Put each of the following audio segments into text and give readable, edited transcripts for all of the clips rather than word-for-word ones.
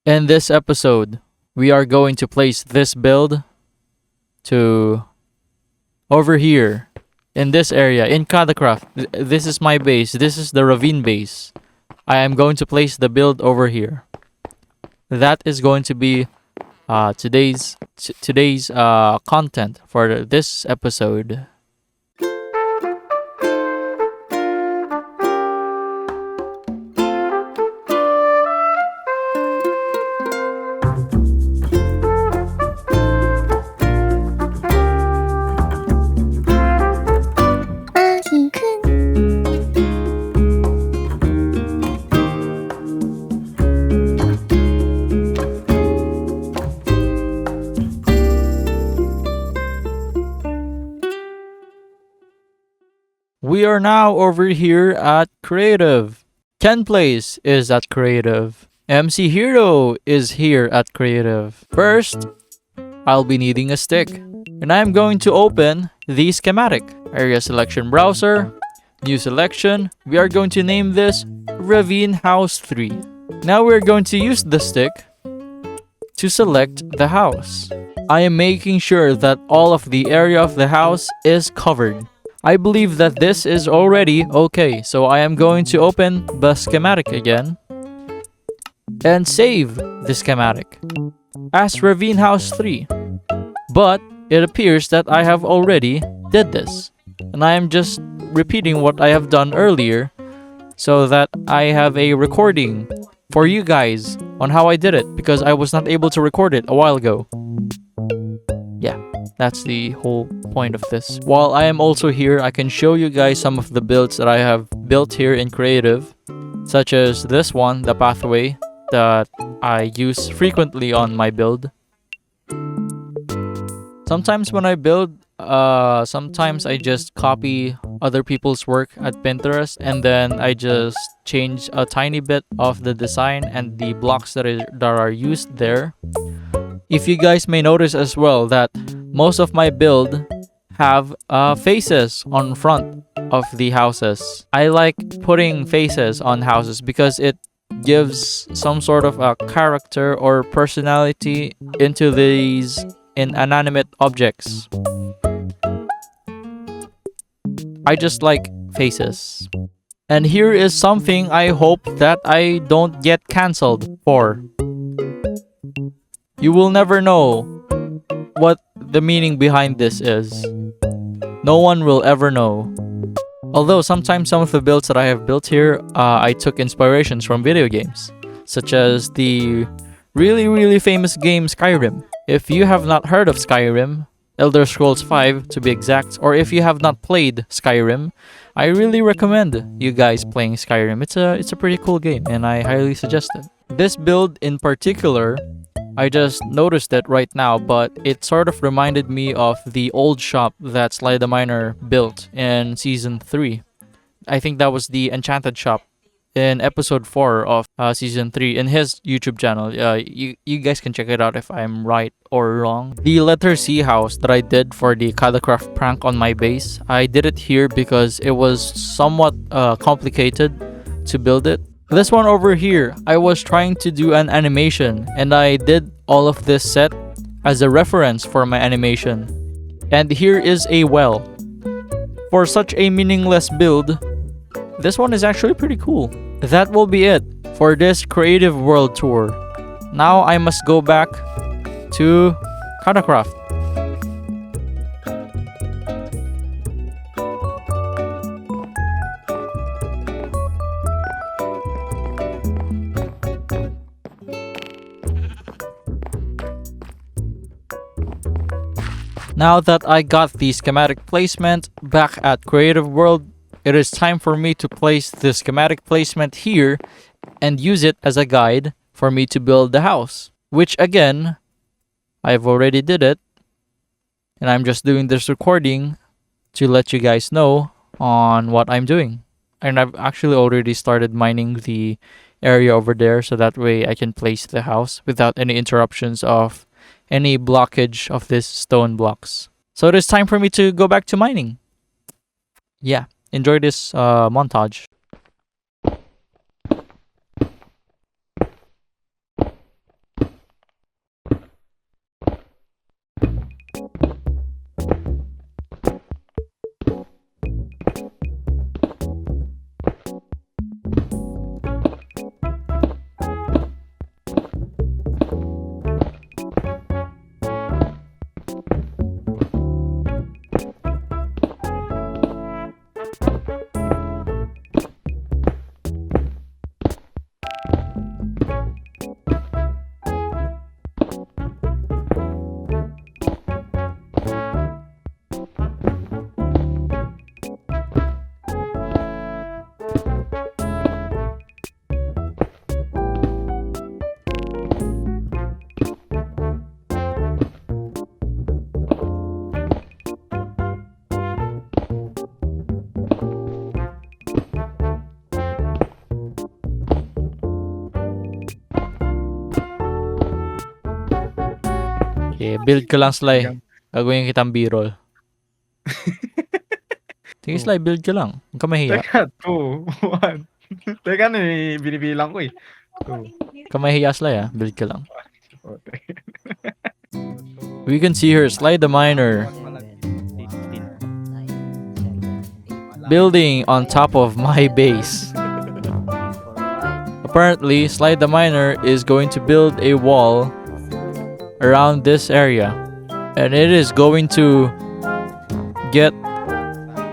In this episode, we are going to place this build to over here in this area in KadaCraft. This is my base. This is the ravine base. I am going to place the build over here. That is going to be today's content for this episode. Maki Kun. We are now over here at Creative. Ken Place is at Creative. MC Hero is here at Creative. First, I'll be needing a stick. And I'm going to open the schematic. Area selection browser. New selection. We are going to name this Ravine House 3. Now we're going to use the stick to select the house. I am making sure that all of the area of the house is covered. I believe that this is already okay, so I am going to open the schematic again and save the schematic as Ravine House 3. But it appears that I have already did this, and I am just repeating what I have done earlier so that I have a recording for you guys on how I did it, because I was not able to record it a while ago. Yeah, that's the whole point of this. While I am also here, I can show you guys some of the builds that I have built here in Creative, such as this one, the pathway that I use frequently on my build. Sometimes when I build, sometimes I just copy other people's work at Pinterest, and then I just change a tiny bit of the design and the blocks that are used there. If you guys may notice as well that most of my build have faces on front of the houses. I like putting faces on houses because it gives some sort of a character or personality into these inanimate objects. I just like faces. And here is something I hope that I don't get cancelled for. You will never know what the meaning behind this is. No one will ever know. Although sometimes some of the builds that I have built here, I took inspirations from video games, such as the really famous game Skyrim. If you have not heard of Skyrim, Elder Scrolls 5 to be exact, or if you have not played Skyrim, I really recommend you guys playing Skyrim. It's a pretty cool game, and I highly suggest it. This build in particular, I just noticed it right now, but it sort of reminded me of the old shop that SlyTheMiner built in Season 3. I think that was the Enchanted Shop in Episode 4 of Season 3 in his YouTube channel. You guys can check it out if I'm right or wrong. The letter C house that I did for the KadaCraft prank on my base, I did it here because it was somewhat complicated to build it. This one over here, I was trying to do an animation, and I did all of this set as a reference for my animation. And here is a well. For such a meaningless build, this one is actually pretty cool. That will be it for this Creative World Tour. Now I must go back to KadaCraft. Now that I got the schematic placement back at Creative World, it is time for me to place the schematic placement here and use it as a guide for me to build the house. Which again, I've already did it. And I'm just doing this recording to let you guys know on what I'm doing. And I've actually already started mining the area over there, so that way I can place the house without any interruptions of any blockage of these stone blocks. So it is time for me to go back to mining. Yeah, enjoy this montage. Okay, build ka lang, Sly. Gagawin kitang B-roll. Sige, Oh. Sly, build ka lang. Huwag ka mahiya. Teka, 2, 1. Teka, ano eh, binibilang ko eh. 2. Huwag ka mahiya, Sly, ah. Build ka lang. Okay. We can see her, SlyTheMiner, building on top of my base. Apparently, SlyTheMiner is going to build a wall around this area. And it is going to get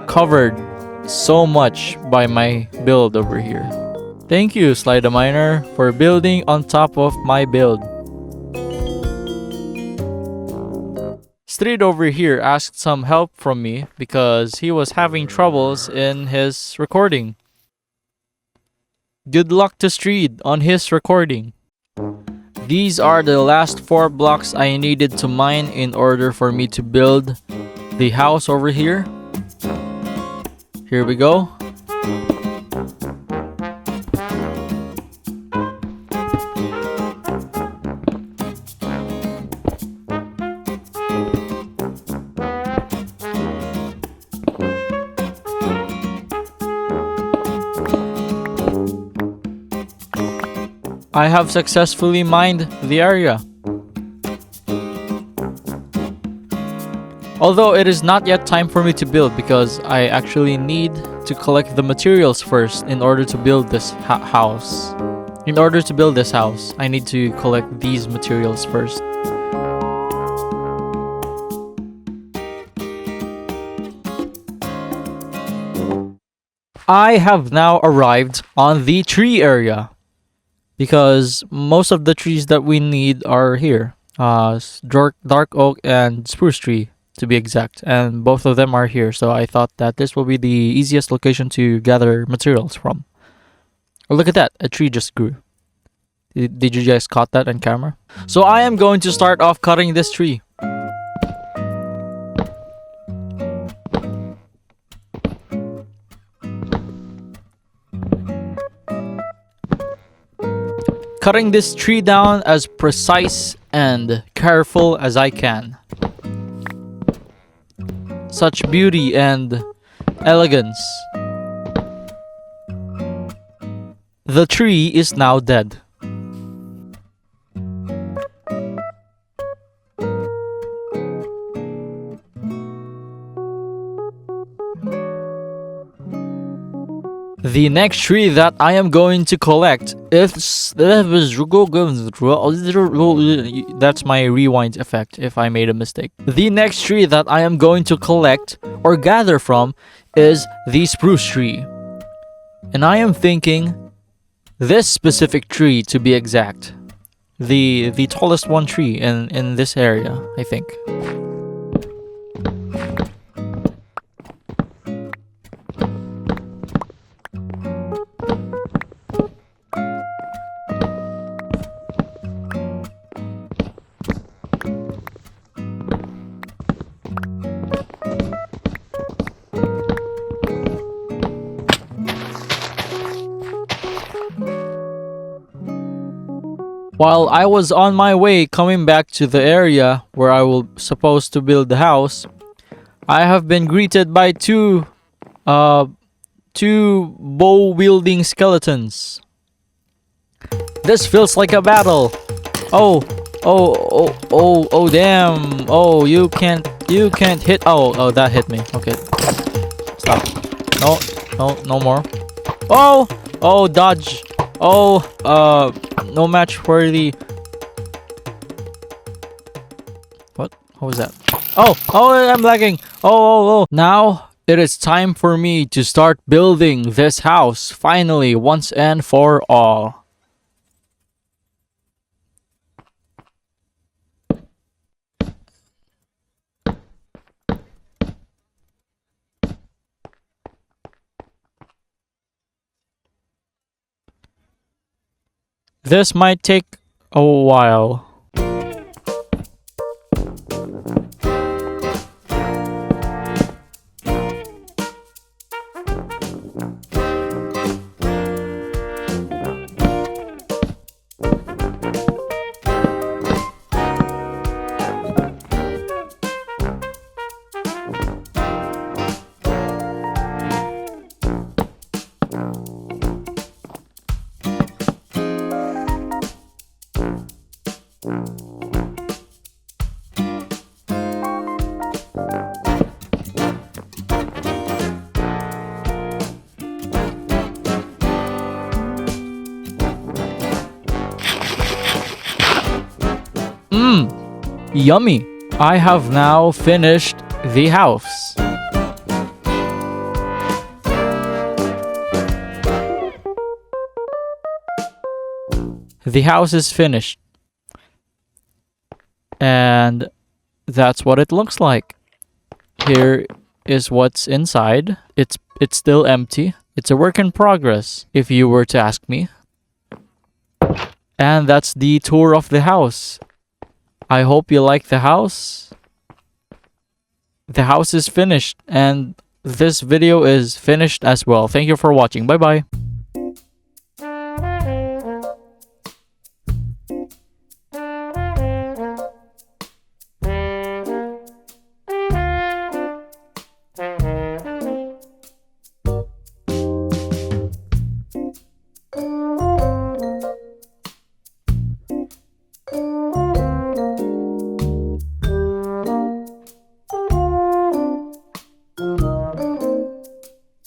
covered so much by my build over here. Thank you, SlyTheMiner, for building on top of my build. Sthreed over here asked some help from me because he was having troubles in his recording. Good luck to Sthreed on his recording. These are the last 4 blocks I needed to mine in order for me to build the house over here. Here we go. I have successfully mined the area. Although it is not yet time for me to build because I actually need to collect the materials first in order to build this house. In order to build this house, I need to collect these materials first. I have now arrived on the tree area because most of the trees that we need are here. Dark oak and spruce tree, to be exact, and both of them are here, so I thought that this will be the easiest location to gather materials from. Oh, look at that, a tree just grew. Did you guys caught that on camera? So I am going to start off cutting this tree. Cutting this tree down as precise and careful as I can. Such beauty and elegance. The tree is now dead. The next tree that I am going to collect is... That's my rewind effect if I made a mistake. The next tree that I am going to collect or gather from is the spruce tree. And I am thinking this specific tree to be exact. The tallest one tree in this area, I think. While I was on my way coming back to the area where I will supposed to build the house, I have been greeted by two bow-wielding skeletons. This feels like a battle. Oh, damn. Oh, you can't hit. Oh, that hit me. Okay. Stop. No more. Oh, dodge. Oh, no match worthy. What was that? Oh, I'm lagging. Oh. Now it is time for me to start building this house finally, once and for all. This might take a while. Yummy. I have now finished the house. The house is finished. And that's what it looks like. Here is what's inside. It's still empty. It's a work in progress, if you were to ask me. And that's the tour of the house. I hope you like the house. The house is finished, and this video is finished as well. Thank you for watching. Bye bye.